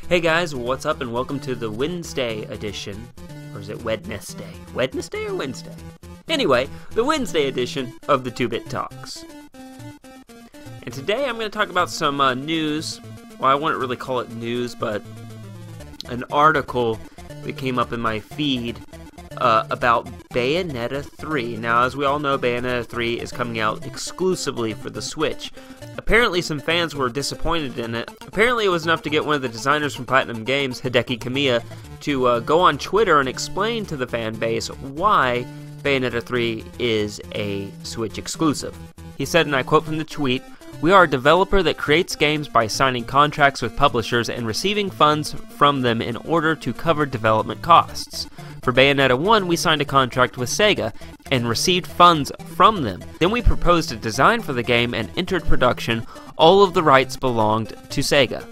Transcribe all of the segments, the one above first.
Hey guys, what's up and welcome to the Wednesday edition, or is it Wednesday? Wednesday or Wednesday? Anyway, the Wednesday edition of the 2-Bit Talks. And today I'm going to talk about some news. Well, I wouldn't really call it news, but an article that came up in my feed about Bayonetta 3. Now, as we all know, Bayonetta 3 is coming out exclusively for the Switch. Apparently, some fans were disappointed in it. Apparently, it was enough to get one of the designers from Platinum Games, Hideki Kamiya, to go on Twitter and explain to the fan base why Bayonetta 3 is a Switch exclusive. He said, and I quote from the tweet, "We are a developer that creates games by signing contracts with publishers and receiving funds from them in order to cover development costs. For Bayonetta 1, we signed a contract with Sega and received funds from them. Then we proposed a design for the game and entered production. All of the rights belonged to Sega.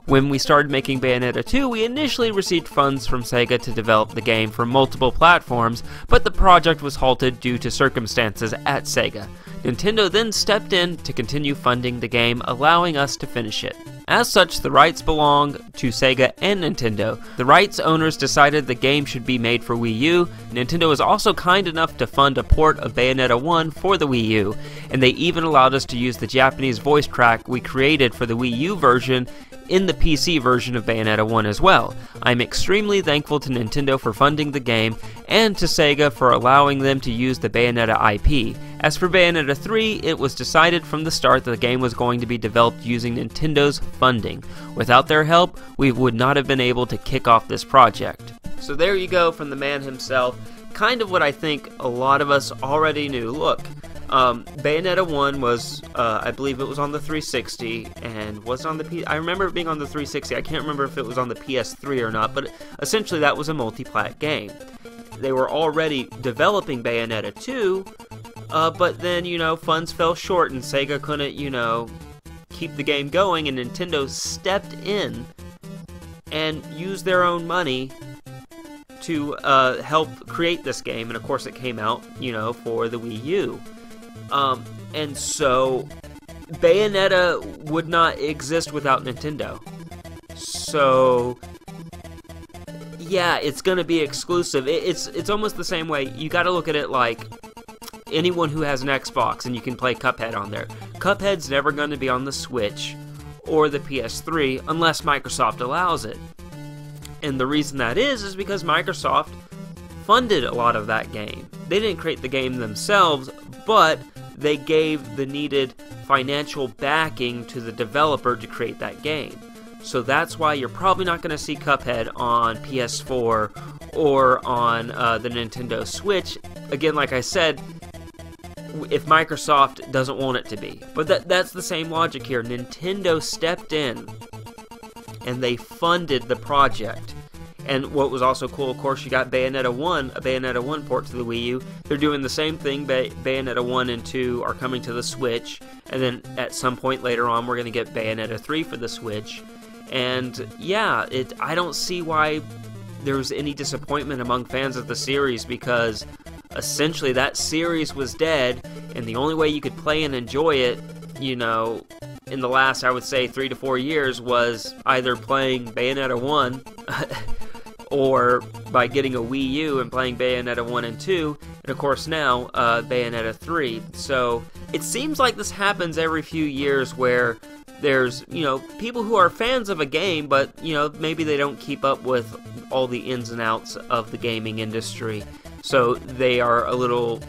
When we started making Bayonetta 2, we initially received funds from Sega to develop the game for multiple platforms, but the project was halted due to circumstances at Sega. Nintendo then stepped in to continue funding the game, allowing us to finish it. As such, the rights belong to Sega and Nintendo. The rights owners decided the game should be made for Wii U. Nintendo was also kind enough to fund a port of Bayonetta 1 for the Wii U, and they even allowed us to use the Japanese voice track we created for the Wii U version in the PC version of Bayonetta 1 as well. I'm extremely thankful to Nintendo for funding the game, and to Sega for allowing them to use the Bayonetta IP. As for Bayonetta 3, it was decided from the start that the game was going to be developed using Nintendo's funding. Without their help, we would not have been able to kick off this project." So there you go from the man himself. Kind of what I think a lot of us already knew. Look, Bayonetta 1 was, I believe it was on the 360, and was on the I remember it being on the 360, I can't remember if it was on the PS3 or not, but essentially that was a multiplat game. They were already developing Bayonetta 2, but then, funds fell short and Sega couldn't, keep the game going, and Nintendo stepped in and used their own money to help create this game, and of course it came out, for the Wii U. And so Bayonetta would not exist without Nintendo. So yeah, it's gonna be exclusive. It's almost the same way. You gotta look at it like anyone who has an Xbox and you can play Cuphead on there. Cuphead's never gonna be on the Switch or the PS3 unless Microsoft allows it. And the reason that is because Microsoft funded a lot of that game. They didn't create the game themselves, but they gave the needed financial backing to the developer to create that game. So that's why you're probably not going to see Cuphead on PS4 or on the Nintendo Switch. Again, like I said, if Microsoft doesn't want it to be. But that's the same logic here. Nintendo stepped in and they funded the project. And what was also cool, of course, you got Bayonetta 1, a Bayonetta 1 port to the Wii U. They're doing the same thing. Bayonetta 1 and 2 are coming to the Switch. And then at some point later on, we're going to get Bayonetta 3 for the Switch. And yeah, I don't see why there's any disappointment among fans of the series, because essentially that series was dead, and the only way you could play and enjoy it, in the last, I would say, 3 to 4 years was either playing Bayonetta 1 or by getting a Wii U and playing Bayonetta 1 and 2, and of course now, Bayonetta 3. So it seems like this happens every few years where there's, people who are fans of a game, but, maybe they don't keep up with all the ins and outs of the gaming industry. So they are a little,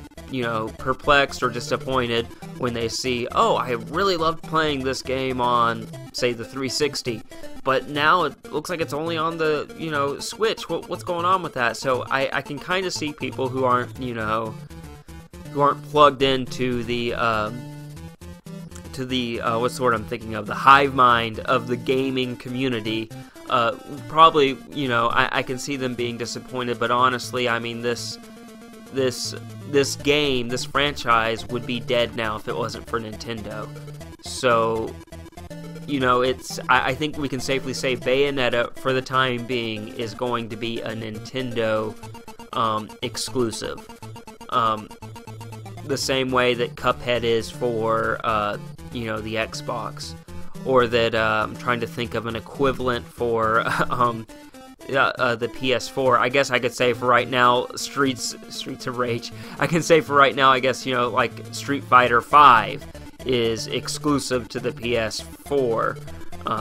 perplexed or disappointed when they see, oh, I really loved playing this game on, say, the 360, but now it looks like it's only on the, Switch. What's going on with that? So I can kind of see people who aren't, who aren't plugged into the, what's the word I'm thinking of, the hive mind of the gaming community, probably, I can see them being disappointed, but honestly, I mean, this game, this franchise would be dead now if it wasn't for Nintendo. So, I think we can safely say Bayonetta, for the time being, is going to be a Nintendo exclusive. The same way that Cuphead is for, the Xbox. or that I'm trying to think of an equivalent for the PS4. I guess I could say for right now, Streets of Rage. I can say for right now, I guess, like Street Fighter 5 is exclusive to the PS4.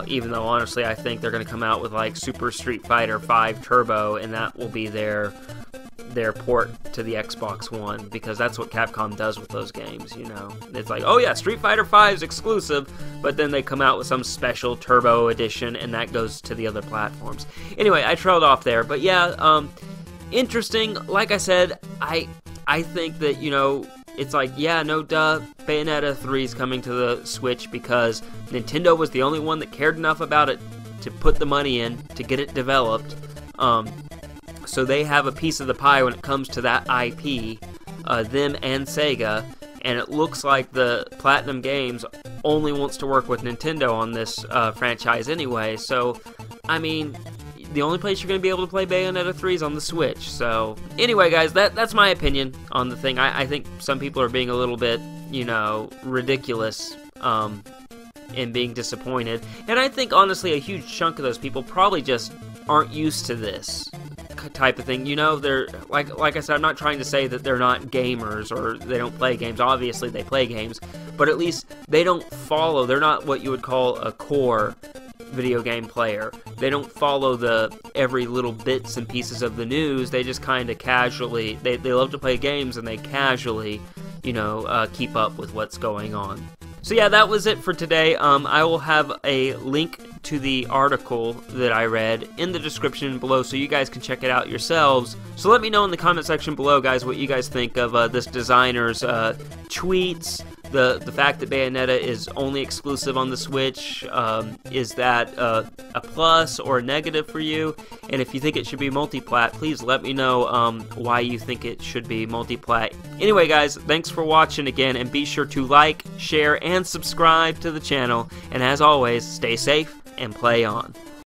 Even though honestly, I think they're going to come out with like Super Street Fighter 5 Turbo, and that will be their port to the Xbox One, because that's what Capcom does with those games. It's like, oh yeah, Street Fighter 5 is exclusive, but then they come out with some special Turbo edition, and that goes to the other platforms. Anyway, I trailed off there, but yeah, interesting. Like I said, I think that it's like, yeah, no duh, Bayonetta 3 is coming to the Switch because Nintendo was the only one that cared enough about it to put the money in to get it developed. So they have a piece of the pie when it comes to that IP, them and Sega, and it looks like the Platinum Games only wants to work with Nintendo on this franchise anyway. So, I mean, the only place you're going to be able to play Bayonetta 3 is on the Switch. So, anyway, guys, that's my opinion on the thing. I think some people are being a little bit, ridiculous in being disappointed. And I think, honestly, a huge chunk of those people probably just aren't used to this type of thing. They're, like I said, I'm not trying to say that they're not gamers or they don't play games. Obviously, they play games. But at least they don't follow. They're not what you would call a core video game player. They don't follow every little bits and pieces of the news. They just kind of casually, they love to play games, and they casually, keep up with what's going on. So yeah, that was it for today. I will have a link to the article that I read in the description below, so you guys can check it out yourselves. So let me know in the comment section below, guys, what you guys think of this designer's tweets. The fact that Bayonetta is only exclusive on the Switch, is that a plus or a negative for you? And if you think it should be multiplat, please let me know why you think it should be multiplat. Anyway, guys, thanks for watching again, and be sure to like, share, and subscribe to the channel. And as always, stay safe and play on.